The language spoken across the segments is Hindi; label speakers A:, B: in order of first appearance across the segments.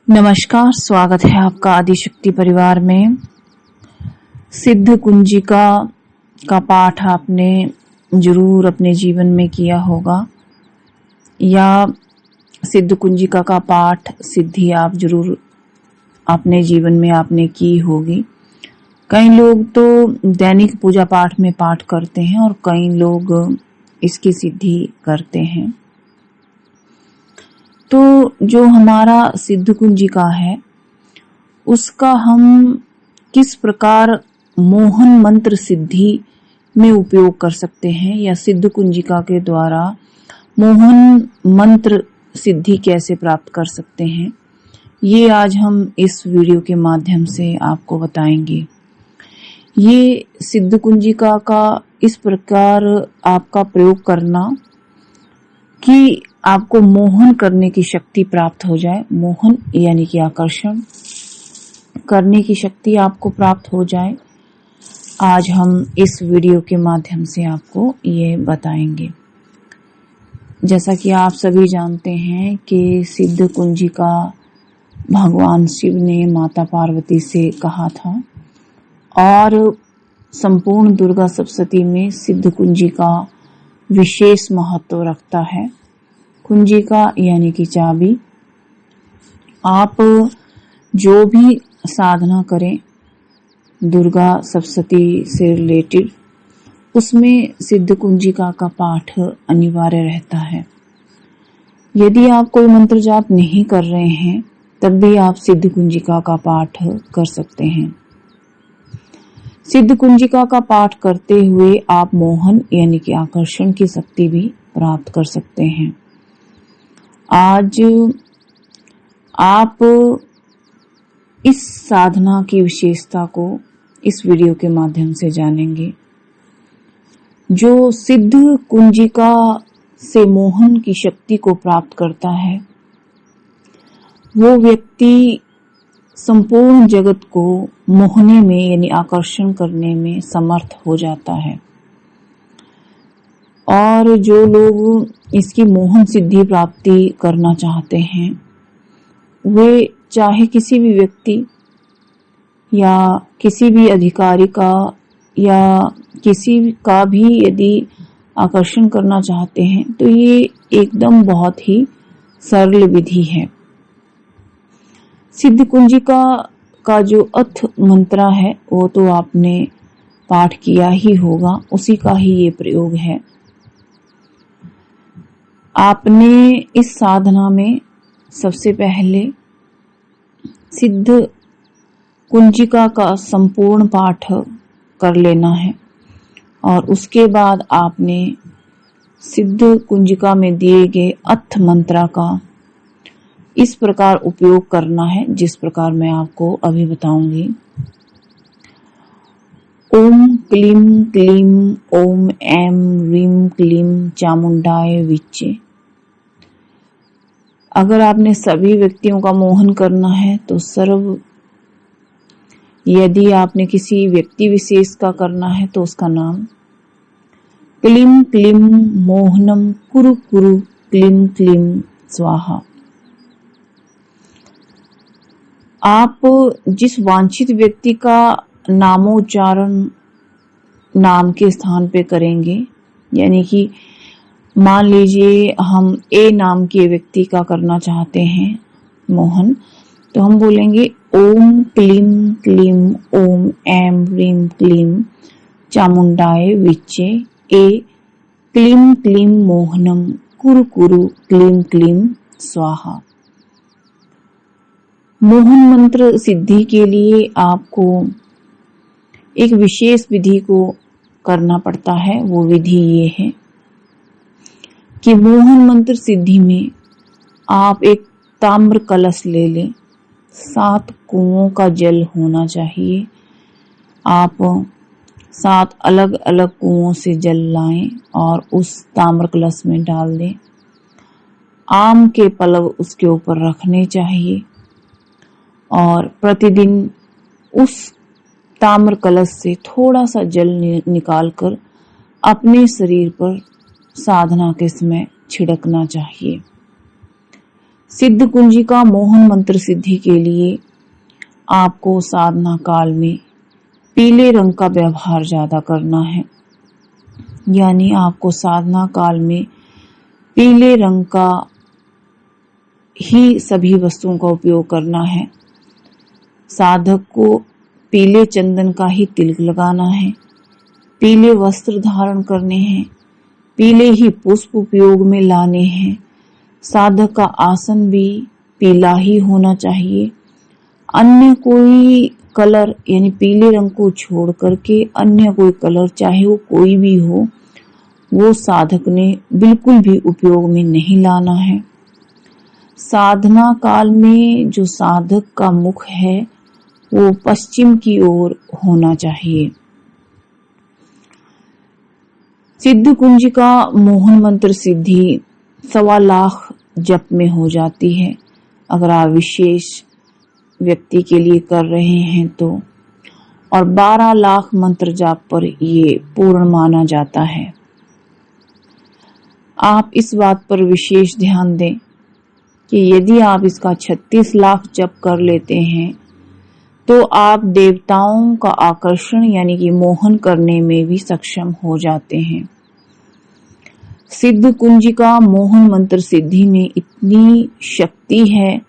A: नमस्कार, स्वागत है आपका आदिशक्ति परिवार में। सिद्ध कुंजिका का पाठ आपने जरूर अपने जीवन में किया होगा या सिद्ध कुंजिका का पाठ सिद्धि आप जरूर अपने जीवन में आपने की होगी। कई लोग तो दैनिक पूजा पाठ में पाठ करते हैं और कई लोग इसकी सिद्धि करते हैं। तो जो हमारा सिद्ध कुंजिका है उसका हम किस प्रकार मोहन मंत्र सिद्धि में उपयोग कर सकते हैं या सिद्ध कुंजिका के द्वारा मोहन मंत्र सिद्धि कैसे प्राप्त कर सकते हैं, ये आज हम इस वीडियो के माध्यम से आपको बताएंगे। ये सिद्ध कुंजिका का इस प्रकार आपका प्रयोग करना कि आपको मोहन करने की शक्ति प्राप्त हो जाए। मोहन यानी कि आकर्षण करने की शक्ति आपको प्राप्त हो जाए। आज हम इस वीडियो के माध्यम से आपको ये बताएंगे। जैसा कि आप सभी जानते हैं कि सिद्ध कुंजिका भगवान शिव ने माता पार्वती से कहा था और संपूर्ण दुर्गा सप्तशती में सिद्ध कुंजिका विशेष महत्व रखता है। कुंजिका यानी कि चाबी। आप जो भी साधना करें दुर्गा सप्तशती से रिलेटेड, उसमें सिद्ध कुंजिका का पाठ अनिवार्य रहता है। यदि आप कोई मंत्र जाप नहीं कर रहे हैं तब भी आप सिद्ध कुंजिका का पाठ कर सकते हैं। सिद्ध कुंजिका का पाठ करते हुए आप मोहन यानी कि आकर्षण की शक्ति भी प्राप्त कर सकते हैं। आज आप इस साधना की विशेषता को इस वीडियो के माध्यम से जानेंगे। जो सिद्ध कुंजिका से मोहन की शक्ति को प्राप्त करता है वो व्यक्ति संपूर्ण जगत को मोहने में यानी आकर्षण करने में समर्थ हो जाता है। और जो लोग इसकी मोहन सिद्धि प्राप्ति करना चाहते हैं वे चाहे किसी भी व्यक्ति या किसी भी अधिकारी का या किसी का भी यदि आकर्षण करना चाहते हैं तो ये एकदम बहुत ही सरल विधि है। सिद्ध कुंजिका का जो अथ मंत्र है वो तो आपने पाठ किया ही होगा, उसी का ही ये प्रयोग है। आपने इस साधना में सबसे पहले सिद्ध कुंजिका का संपूर्ण पाठ कर लेना है और उसके बाद आपने सिद्ध कुंजिका में दिए गए अथ मंत्र का इस प्रकार उपयोग करना है जिस प्रकार मैं आपको अभी बताऊंगी। ओम क्लीम क्लीम ओम ऐम ह्रीम क्लीम चामुंडाय विच्चे। अगर आपने सभी व्यक्तियों का मोहन करना है तो सर्व, यदि आपने किसी व्यक्ति विशेष का करना है तो उसका नाम क्लीम क्लीम मोहनम कुरु कुरु क्लीम क्लीम स्वाहा। आप जिस वांछित व्यक्ति का नामोच्चारण नाम के स्थान पे करेंगे, यानी कि मान लीजिए हम ए नाम के व्यक्ति का करना चाहते हैं मोहन, तो हम बोलेंगे ओम क्लीम क्लीम ओम ऐम ह्रीम क्लीम चामुंडाय विच्चे ए क्लीम क्लीम मोहनम कुरु कुरु क्लीम क्लीम स्वाहा। मोहन मंत्र सिद्धि के लिए आपको एक विशेष विधि को करना पड़ता है। वो विधि ये है कि मोहन मंत्र सिद्धि में आप एक ताम्र कलश ले लें। 7 कुओं का जल होना चाहिए। आप 7 अलग अलग कुओं से जल लाएं और उस ताम्र कलश में डाल दें। आम के पल्लव उसके ऊपर रखने चाहिए और प्रतिदिन उस ताम्र कलश से थोड़ा सा जल निकालकर अपने शरीर पर साधना के समय छिड़कना चाहिए। सिद्ध कुंजिका मोहन मंत्र सिद्धि के लिए आपको साधना काल में पीले रंग का व्यवहार ज्यादा करना है, यानी आपको साधना काल में पीले रंग का ही सभी वस्तुओं का उपयोग करना है। साधक को पीले चंदन का ही तिलक लगाना है, पीले वस्त्र धारण करने हैं, पीले ही पुष्प उपयोग में लाने हैं। साधक का आसन भी पीला ही होना चाहिए। अन्य कोई कलर यानी पीले रंग को छोड़ करके अन्य कोई कलर, चाहे वो कोई भी हो, वो साधक ने बिल्कुल भी उपयोग में नहीं लाना है। साधना काल में जो साधक का मुख है वो पश्चिम की ओर होना चाहिए। सिद्ध कुंजिका मोहन मंत्र सिद्धि 1.25 लाख जप में हो जाती है अगर आप विशेष व्यक्ति के लिए कर रहे हैं तो, और 12 लाख मंत्र जाप पर ये पूर्ण माना जाता है। आप इस बात पर विशेष ध्यान दें कि यदि आप इसका 36 लाख जप कर लेते हैं तो आप देवताओं का आकर्षण यानी कि मोहन करने में भी सक्षम हो जाते हैं। सिद्ध कुंजिका मोहन मंत्र सिद्धि में इतनी शक्ति है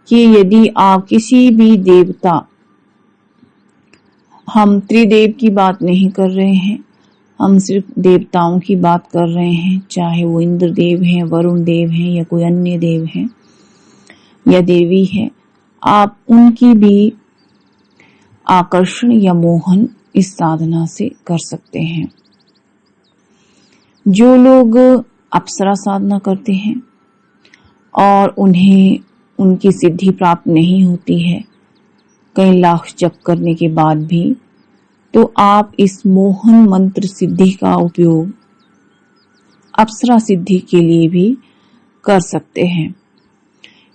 A: कि यदि आप किसी भी देवता, हम त्रिदेव की बात नहीं कर रहे हैं, हम सिर्फ देवताओं की बात कर रहे हैं, चाहे वो इंद्र देव हैं, वरुण देव हैं या कोई अन्य देव हैं या देवी है, आप उनकी भी आकर्षण या मोहन इस साधना से कर सकते हैं। जो लोग अप्सरा साधना करते हैं और उन्हें उनकी सिद्धि प्राप्त नहीं होती है कई लाख जप करने के बाद भी, तो आप इस मोहन मंत्र सिद्धि का उपयोग अप्सरा सिद्धि के लिए भी कर सकते हैं।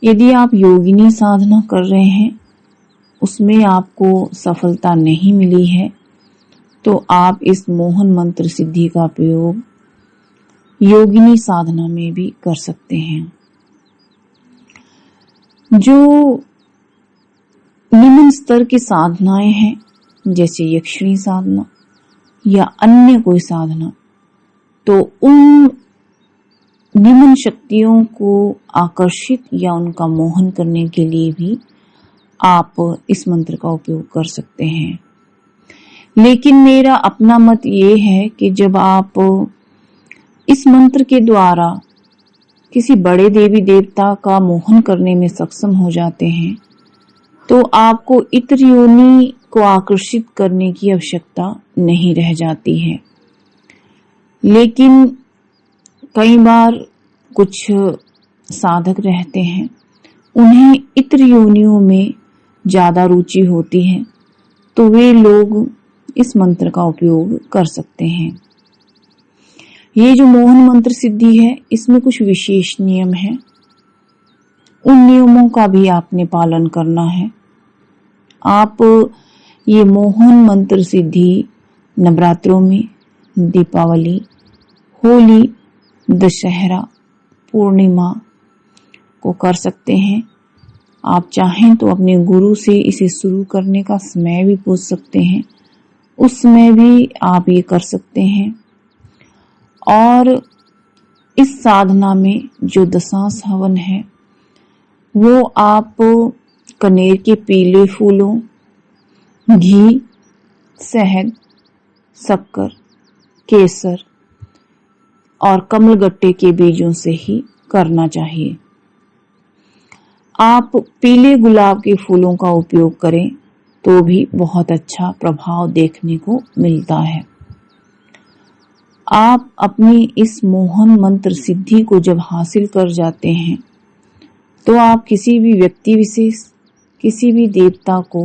A: यदि आप योगिनी साधना कर रहे हैं, उसमें आपको सफलता नहीं मिली है, तो आप इस मोहन मंत्र सिद्धि का प्रयोग योगिनी साधना में भी कर सकते हैं। जो निम्न स्तर की साधनाएं हैं जैसे यक्षिणी साधना या अन्य कोई साधना, तो उन निम्न शक्तियों को आकर्षित या उनका मोहन करने के लिए भी आप इस मंत्र का उपयोग कर सकते हैं। लेकिन मेरा अपना मत ये है कि जब आप इस मंत्र के द्वारा किसी बड़े देवी देवता का मोहन करने में सक्षम हो जाते हैं, तो आपको इतर योनि को आकर्षित करने की आवश्यकता नहीं रह जाती है। लेकिन कई बार कुछ साधक रहते हैं, उन्हें इतर योनियों में ज्यादा रुचि होती है, तो वे लोग इस मंत्र का उपयोग कर सकते हैं। ये जो मोहन मंत्र सिद्धि है, इसमें कुछ विशेष नियम हैं। उन नियमों का भी आपने पालन करना है। आप ये मोहन मंत्र सिद्धि नवरात्रों में, दीपावली, होली, दशहरा, पूर्णिमा को कर सकते हैं। आप चाहें तो अपने गुरु से इसे शुरू करने का समय भी पूछ सकते हैं, उस समय भी आप ये कर सकते हैं। और इस साधना में जो दशांश हवन है वो आप कनेर के पीले फूलों, घी, शहद, शक्कर, केसर और कमलगट्टे के बीजों से ही करना चाहिए। आप पीले गुलाब के फूलों का उपयोग करें तो भी बहुत अच्छा प्रभाव देखने को मिलता है। आप अपनी इस मोहन मंत्र सिद्धि को जब हासिल कर जाते हैं, तो आप किसी भी व्यक्ति विशेष, किसी भी देवता को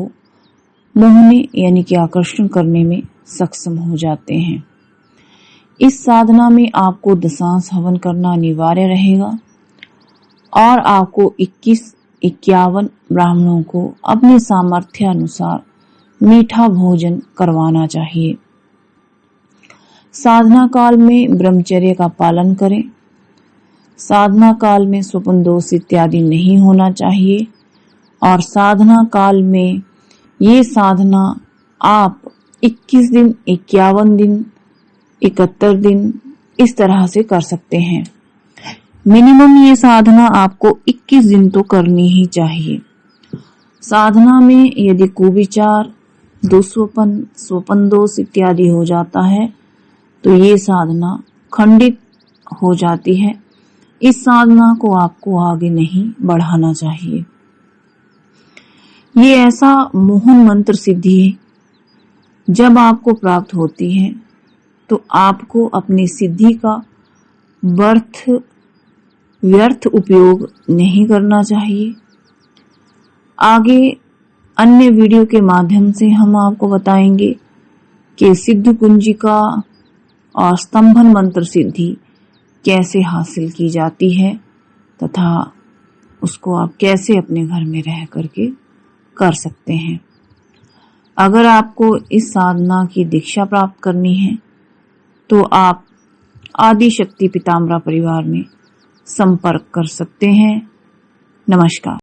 A: मोहने यानी कि आकर्षण करने में सक्षम हो जाते हैं। इस साधना में आपको दशांश हवन करना अनिवार्य रहेगा और आपको 21-51 ब्राह्मणों को अपने सामर्थ्य अनुसार मीठा भोजन करवाना चाहिए। साधना काल में ब्रह्मचर्य का पालन करें। साधना काल में स्वप्न दोष इत्यादि नहीं होना चाहिए। और साधना काल में ये साधना आप 21 दिन, 51 दिन, 71 दिन इस तरह से कर सकते हैं। मिनिमम ये साधना आपको 21 दिन तो करनी ही चाहिए। साधना में यदि कुविचार, दुस्वप्न, स्वप्न दोष इत्यादि हो जाता है तो ये साधना खंडित हो जाती है। इस साधना को आपको आगे नहीं बढ़ाना चाहिए। ये ऐसा मोहन मंत्र सिद्धि है, जब आपको प्राप्त होती है तो आपको अपनी सिद्धि का व्यर्थ उपयोग नहीं करना चाहिए। आगे अन्य वीडियो के माध्यम से हम आपको बताएंगे कि सिद्ध कुंजिका और स्तंभन मंत्र सिद्धि कैसे हासिल की जाती है तथा उसको आप कैसे अपने घर में रह करके कर सकते हैं। अगर आपको इस साधना की दीक्षा प्राप्त करनी है तो आप आदि शक्ति पीताम्बरा परिवार में संपर्क कर सकते हैं। नमस्कार।